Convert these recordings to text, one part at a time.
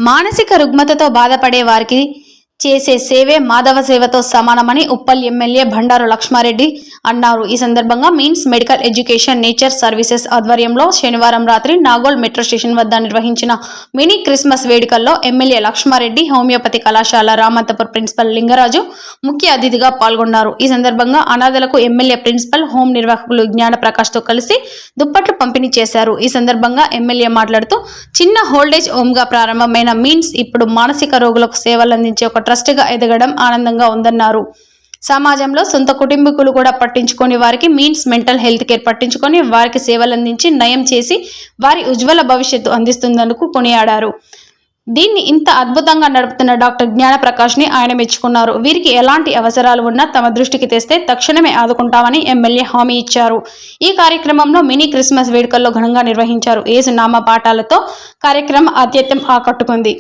మానసిక రుగ్మతతో బాధపడే వారికి చేసే సేవే మాధవ సేవతో సమానమని ఉప్పల్ ఎమ్మెల్యే బండారు లక్ష్మారెడ్డి అన్నారు. ఈ సందర్భంగా means medical education nature services ఆధ్వర్యంలో శనివారం రాత్రి నాగోల్ మెట్రో స్టేషన్ వద్ద నిర్వహించిన మినీ క్రిస్మస్ వేడుకల్లో ఎమ్మెల్యే లక్ష్మారెడ్డి హోమియోపతి కళాశాల రామంతపూర్ ప్రిన్సిపల్ లింగరాజు ముఖ్య అతిథిగా పాల్గొన్నారు. ఈ సందర్భంగా అనాథలకు ఎమ్మెల్యే ప్రిన్సిపల్ హోం నిర్వాహకులు జ్ఞాన ప్రకాష్ తో కలిసి దుప్పట్లు పంపిణీ చేశారు. ఈ సందర్భంగా ఎమ్మెల్యే మాట్లాడుతూ చిన్న హోల్డేజ్ హోమ్ గా ప్రారంభమైన మీన్స్ ఇప్పుడు మానసిక రోగులకు సేవలందించే ఒక ట్రస్ట్ గా ఎదగడం ఆనందంగా ఉందన్నారు. సమాజంలో సొంత కుటుంబీకులు కూడా పట్టించుకొని వారికి మీన్స్ మెంటల్ హెల్త్ కేర్ పట్టించుకొని వారికి సేవలందించి నయం చేసి వారి ఉజ్వల భవిష్యత్తు అందిస్తుందనుకు కొనియాడారు. దీన్ని ఇంత అద్భుతంగా నడుపుతున్న డాక్టర్ జ్ఞాన ప్రకాష్ ని ఆయన మెచ్చుకున్నారు. వీరికి ఎలాంటి అవసరాలు ఉన్నా తమ దృష్టికి తెస్తే తక్షణమే ఆదుకుంటామని ఎమ్మెల్యే హామీ ఇచ్చారు. ఈ కార్యక్రమంలో మినీ క్రిస్మస్ వేడుకల్లో ఘనంగా నిర్వహించారు. యేసు నామ పాఠాలతో కార్యక్రమం ఆద్యత్యం ఆకట్టుకుంది.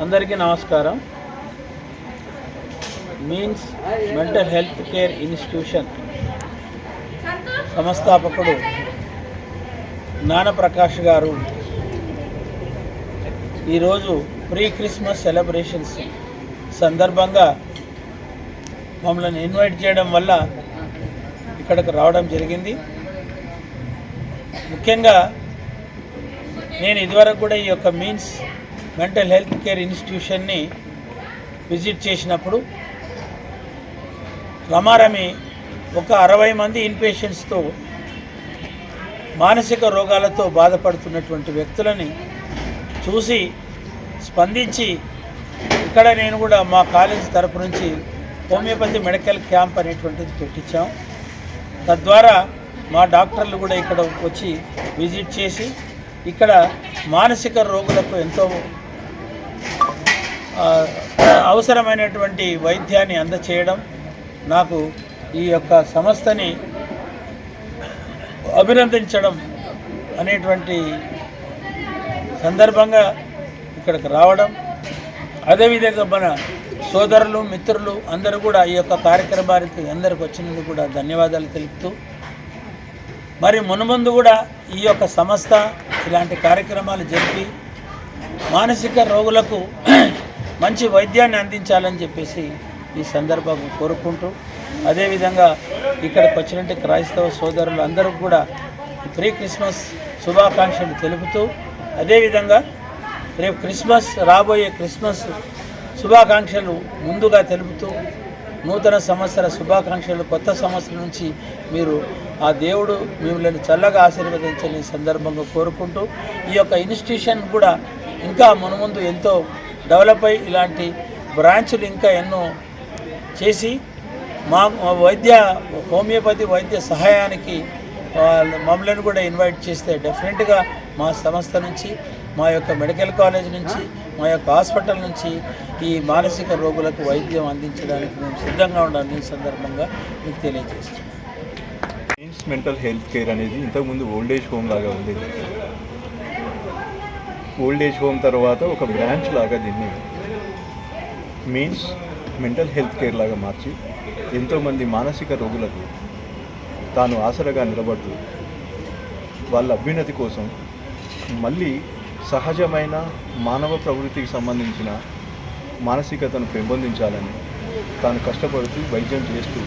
అందరికీ నమస్కారం. Means mental health care institution సంస్థాపకుడు జ్ఞాన ప్రకాష్ గారు ఈరోజు ప్రీ క్రిస్మస్ సెలబ్రేషన్స్ సందర్భంగా మమ్మల్ని ఇన్వైట్ చేయడం వల్ల ఇక్కడికి రావడం జరిగింది. ముఖ్యంగా నేను ఇదివరకు కూడా ఈ యొక్క మీన్స్ మెంటల్ హెల్త్ కేర్ ఇన్స్టిట్యూషన్ని విజిట్ చేసినప్పుడు రమారమి ఒక 60 మంది ఇన్పేషెంట్స్తో మానసిక రోగాలతో బాధపడుతున్నటువంటి వ్యక్తులని చూసి స్పందించి ఇక్కడ నేను కూడా మా కాలేజీ తరపు నుంచి హోమియోపతి మెడికల్ క్యాంప్ అనేటువంటిది పెట్టించాం. తద్వారా మా డాక్టర్లు కూడా ఇక్కడ వచ్చి విజిట్ చేసి ఇక్కడ మానసిక రోగులకు ఎంతో అవసరమైనటువంటి వైద్యాన్ని అందచేయడం, నాకు ఈ యొక్క సంస్థని అభినందించడం అనేటువంటి సందర్భంగా ఇక్కడికి రావడం, అదేవిధంగా మన సోదరులు మిత్రులు అందరూ కూడా ఈ యొక్క కార్యక్రమానికి అందరికి వచ్చినందుకు కూడా ధన్యవాదాలు తెలుపుతూ, మరి మునుముందు కూడా ఈ యొక్క సంస్థ ఇలాంటి కార్యక్రమాలు జరిపి మానసిక రోగులకు మంచి వైద్యాన్ని అందించాలని చెప్పేసి ఈ సందర్భంగా కోరుకుంటూ, అదేవిధంగా ఇక్కడికి వచ్చినట్టు క్రైస్తవ సోదరులు అందరూ కూడా ప్రీ క్రిస్మస్ శుభాకాంక్షలు తెలుపుతూ, అదేవిధంగా రేపు క్రిస్మస్ రాబోయే క్రిస్మస్ శుభాకాంక్షలు ముందుగా తెలుపుతూ, నూతన సంవత్సర శుభాకాంక్షలు, కొత్త సంవత్సరం నుంచి మీరు ఆ దేవుడు మిమ్మల్ని చల్లగా ఆశీర్వదించని సందర్భంగా కోరుకుంటూ, ఈ యొక్క ఇన్స్టిట్యూషన్ కూడా ఇంకా మునుముందు ఎంతో డెవలప్ అయ్యి ఇలాంటి బ్రాంచులు ఇంకా ఎన్నో చేసి మా హోమియోపతి వైద్య సహాయానికి మమ్మల్ని కూడా ఇన్వైట్ చేస్తే డెఫినెట్గా మా సంస్థ నుంచి, మా యొక్క మెడికల్ కాలేజ్ నుంచి, మా యొక్క హాస్పిటల్ నుంచి ఈ మానసిక రోగులకు వైద్యం అందించడానికి మేము సిద్ధంగా ఉండాలని సందర్భంగా మీకు తెలియజేస్తున్నాం. మీన్స్ మెంటల్ హెల్త్ కేర్ అనేది ఇంతకుముందు ఓల్డేజ్ హోమ్ లాగా ఉండేది. ఓల్డేజ్ హోమ్ తర్వాత ఒక బ్రాంచ్ లాగా దీన్ని మీన్స్ మెంటల్ హెల్త్ కేర్ లాగా మార్చి ఎంతోమంది మానసిక రోగులకు తాను ఆసరగా నిలబడుతూ వాళ్ళ అభ్యున్నతి కోసం మళ్ళీ సహజమైన మానవ ప్రవృత్తికి సంబంధించిన మానసికతను పెంపొందించాలని తాను కష్టపడుతూ వైద్యం చేస్తూ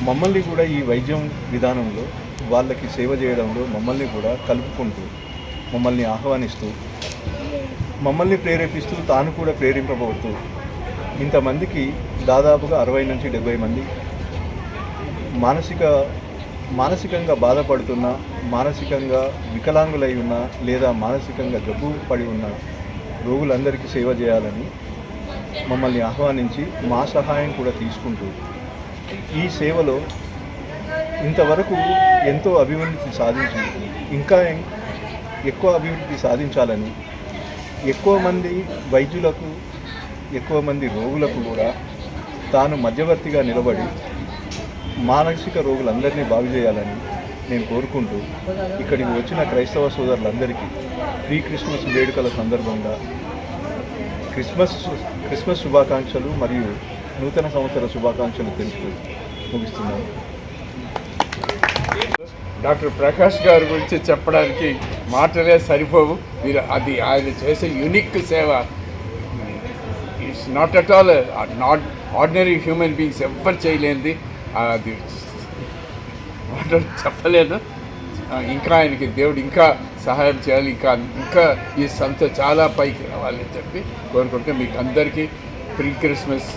మమ్మల్ని కూడా ఈ వైద్యం విధానంలో వాళ్ళకి సేవ చేయడంలో మమ్మల్ని కూడా కలుపుకుంటూ మమ్మల్ని ఆహ్వానిస్తూ మమ్మల్ని ప్రేరేపిస్తూ తాను కూడా ప్రేరేపబడుతూ ఇంతమందికి దాదాపుగా 60 నుంచి 70 మంది మానసికంగా బాధపడుతున్న, మానసికంగా వికలాంగులై ఉన్న లేదా మానసికంగా జబ్బు పడి ఉన్న రోగులందరికీ సేవ చేయాలని మమ్మల్ని ఆహ్వానించి మా సహాయం కూడా తీసుకుంటూ ఈ సేవలో ఇంతవరకు ఎంతో అభివృద్ధి సాధించి ఇంకా ఎక్కువ అభివృద్ధి సాధించాలని, ఎక్కువ మంది వైద్యులకు, ఎక్కువ మంది రోగులకు కూడా తాను మధ్యవర్తిగా నిలబడి మానసిక రోగులందరినీ బాగు చేయాలని నేను కోరుకుంటూ ఇక్కడికి వచ్చిన క్రైస్తవ సోదరులందరికీ ప్రీ క్రిస్మస్ వేడుకల సందర్భంగా క్రిస్మస్ శుభాకాంక్షలు మరియు నూతన సంవత్సర శుభాకాంక్షలు తెలుపుతూ ముగిస్తున్నాను. డాక్టర్ ప్రకాష్ గారి గురించి చెప్పడానికి మాటలే సరిపోవు. మీరు అది ఆయన చేసే యూనిక్ సేవ it's not at all not ordinary human beings ఎవ్వరు చేయలేనిది. అది మాటలు చెప్పలేదు. ఇంకా ఆయనకి దేవుడు ఇంకా సహాయం చేయాలి, ఇంకా ఈ సంస్థ చాలా పైకి రావాలని చెప్పి కోరుకుంటే మీకు అందరికీ pre Christmas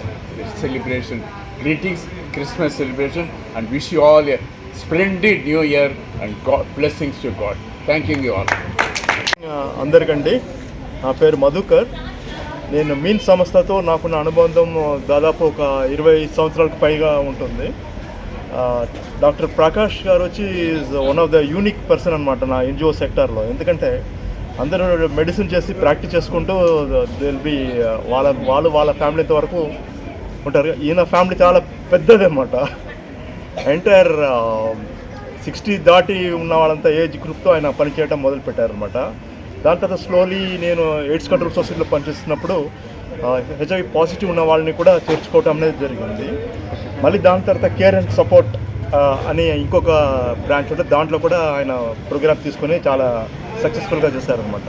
celebration greetings, Christmas celebration and wish you all a splendid new year and God blessings to God. Thanking you all. అందరికండి, నా పేరు మధుకర్. నేను మీన్ సంస్థతో నాకున్న అనుబంధం దాదాపు ఒక 20 సంవత్సరాలకు పైగా ఉంటుంది. డాక్టర్ ప్రకాష్ గారు వచ్చి is one of the unique person అనమాట నా ఎన్జిఓ సెక్టార్లో. ఎందుకంటే అందరూ మెడిసిన్ చేసి ప్రాక్టీస్ చేసుకుంటూ దిల్ బి వాళ్ళ ఫ్యామిలీతో వరకు ఉంటారు. ఈయన ఫ్యామిలీ చాలా పెద్దది అన్నమాట. ఎంటైర్ 60 దాటి ఉన్న వాళ్ళంతా ఏజ్ గ్రూప్తో ఆయన పనిచేయడం మొదలుపెట్టారనమాట. దాని తర్వాత స్లోలీ నేను ఎయిడ్స్ కంట్రోల్ సొసైటీలో పనిచేస్తున్నప్పుడు హెచ్ఐవి పాజిటివ్ ఉన్న వాళ్ళని కూడా చేర్చుకోవటం అనేది జరిగింది. మళ్ళీ దాని తర్వాత కేర్ అండ్ సపోర్ట్ అని ఇంకొక బ్రాంచ్ ఉంటే దాంట్లో కూడా ఆయన ప్రోగ్రామ్ తీసుకొని చాలా సక్సెస్ఫుల్గా చేశారనమాట.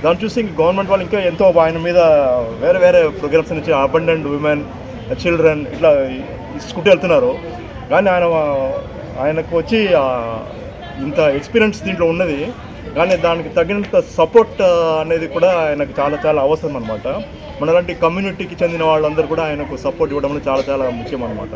దాన్ని చూసి గవర్నమెంట్ వాళ్ళు ఇంకా ఎంతో ఆయన మీద వేరే వేరే ప్రోగ్రామ్స్ నుంచి అబండెంట్ ఉమెన్, చిల్డ్రన్ ఇట్లా ఇసుకుంటూ వెళ్తున్నారు. కానీ ఆయనకు వచ్చి ఇంత ఎక్స్పీరియన్స్ దీంట్లో ఉన్నది, కానీ దానికి తగినంత సపోర్ట్ అనేది కూడా ఆయనకు చాలా చాలా అవసరం అనమాట. మనలాంటి కమ్యూనిటీకి చెందిన వాళ్ళందరూ కూడా ఆయనకు సపోర్ట్ ఇవ్వడం చాలా చాలా ముఖ్యం అనమాట.